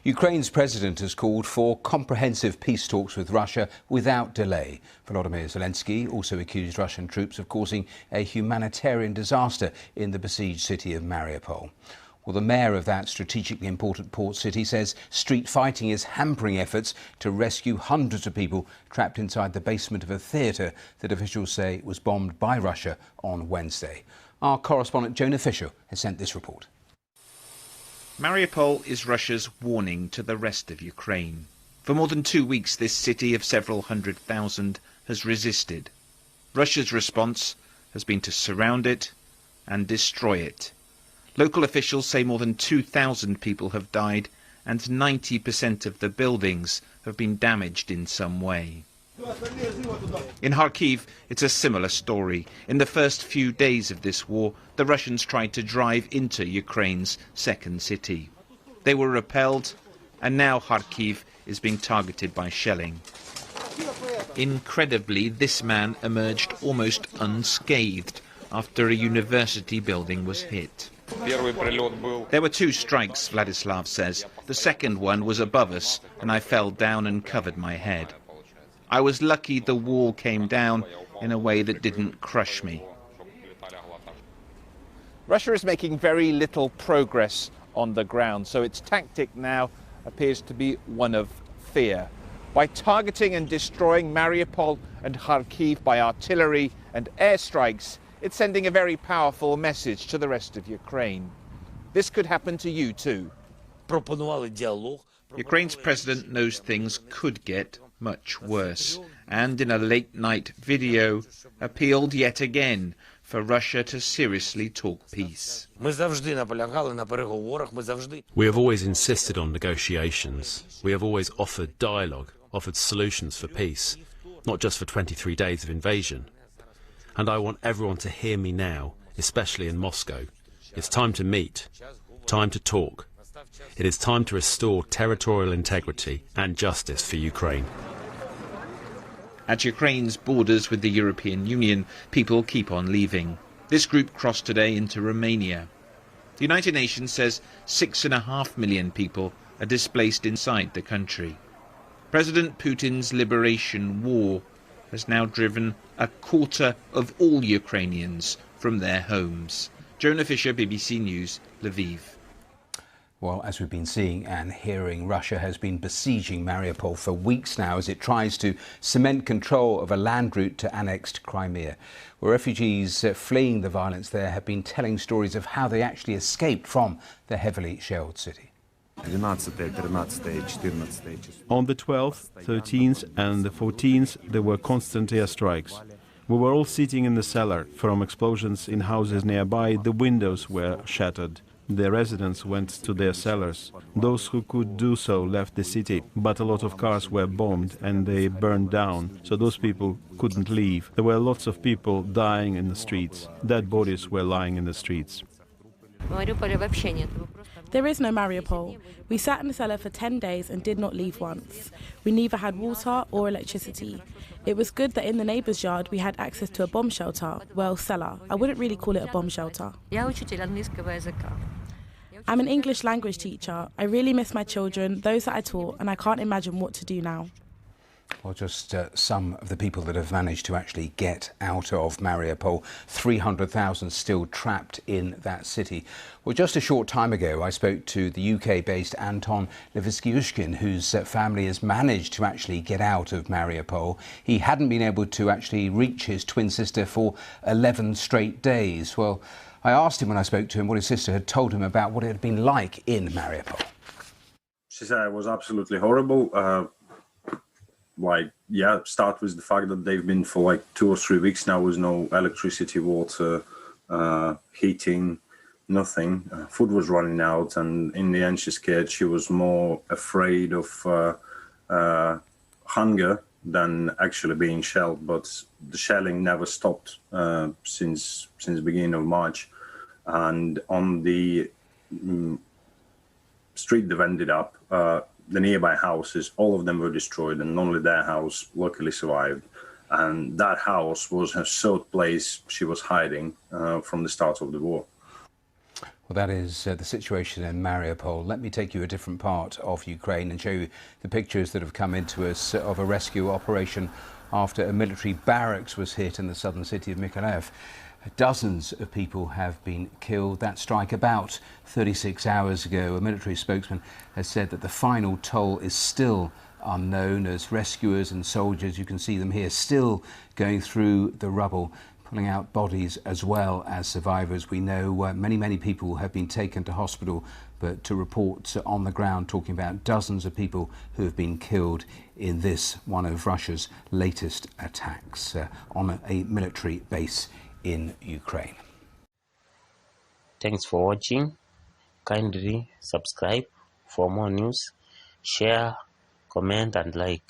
Ukraine's president has called for comprehensive peace talks with Russia without delay. Volodymyr Zelensky also accused Russian troops of causing a humanitarian disaster in the besieged city of Mariupol. Well, the mayor of that strategically important port city says street fighting is hampering efforts to rescue hundreds of people trapped inside the basement of a theatre that officials say was bombed by Russia on Wednesday. Our correspondent Jonah Fisher has sent this report. Mariupol is Russia's warning to the rest of Ukraine. For more than 2 weeks, this city of several 100,000 has resisted. Russia's response has been to surround it and destroy it. Local officials say more than 2,000 people have died and 90% of the buildings have been damaged in some way. In Kharkiv, it's a similar story. In the first few days of this war, the Russians tried to drive into Ukraine's second city. They were repelled, and now Kharkiv is being targeted by shelling. Incredibly, this man emerged almost unscathed after a university building was hit. There were 2 strikes, Vladislav says. The second one was above us, and I fell down and covered my head. I was lucky the wall came down in a way that didn't crush me. Russia is making very little progress on the ground, so its tactic now appears to be one of fear. By targeting and destroying Mariupol and Kharkiv by artillery and airstrikes, it's sending a very powerful message to the rest of Ukraine. This could happen to you too. Ukraine's president knows things could get much worse, and in a late-night video appealed yet again for Russia to seriously talk peace. We have always insisted on negotiations. We have always offered dialogue, offered solutions for peace, not just for 23 days of invasion. And I want everyone to hear me now, especially in Moscow. It's time to meet, time to talk. It is time to restore territorial integrity and justice for Ukraine. At Ukraine's borders with the European Union, people keep on leaving. This group crossed today into Romania. The United Nations says 6.5 million people are displaced inside the country. President Putin's liberation war has now driven 1/4 of all Ukrainians from their homes. Jonah Fisher, BBC News, Lviv. Well, as we've been seeing and hearing, Russia has been besieging Mariupol for weeks now as it tries to cement control of a land route to annexed Crimea, where refugees fleeing the violence there have been telling stories of how they actually escaped from the heavily shelled city. On the 12th, 13th and the 14th, there were constant airstrikes. We were all sitting in the cellar. From explosions in houses nearby, the windows were shattered. The residents went to their cellars. Those who could do so left the city, but a lot of cars were bombed and they burned down, so those people couldn't leave. There were lots of people dying in the streets. Dead bodies were lying in the streets. There is no Mariupol. We sat in the cellar for 10 days and did not leave once. We neither had water or electricity. It was good that in the neighbour's yard we had access to a bomb shelter. Well, cellar. I wouldn't really call it a bomb shelter. I'm an English language teacher. I really miss my children, those that I taught, and I can't imagine what to do now. Well, just some of the people that have managed to actually get out of Mariupol. 300,000 still trapped in that city. Well, just a short time ago, I spoke to the UK-based Anton Levitsky-Ushkin, whose family has managed to actually get out of Mariupol. He hadn't been able to actually reach his twin sister for 11 straight days. Well, I asked him when I spoke to him what his sister had told him about what it had been like in Mariupol. She said it was absolutely horrible. Start with the fact that they've been for like 2 or 3 weeks now with no electricity, water, heating, nothing. Food was running out, and in the end she's scared. She was more afraid of hunger than actually being shelled, but the shelling never stopped since the beginning of March. And on the street they've ended up, the nearby houses, all of them were destroyed, and only their house luckily survived. And that house was her third place she was hiding from the start of the war. Well, that is the situation in Mariupol. Let me take you a different part of Ukraine and show you the pictures that have come into us of a rescue operation after a military barracks was hit in the southern city of Mykolaiv. Dozens of people have been killed. That strike about 36 hours ago. A military spokesman has said that the final toll is still unknown, as rescuers and soldiers, you can see them here, still going through the rubble, pulling out bodies as well as survivors. We know many people have been taken to hospital, but to reports on the ground talking about dozens of people who have been killed in this, one of Russia's latest attacks on a military base in Ukraine. Thanks for watching. Kindly subscribe for more news, share, comment and like.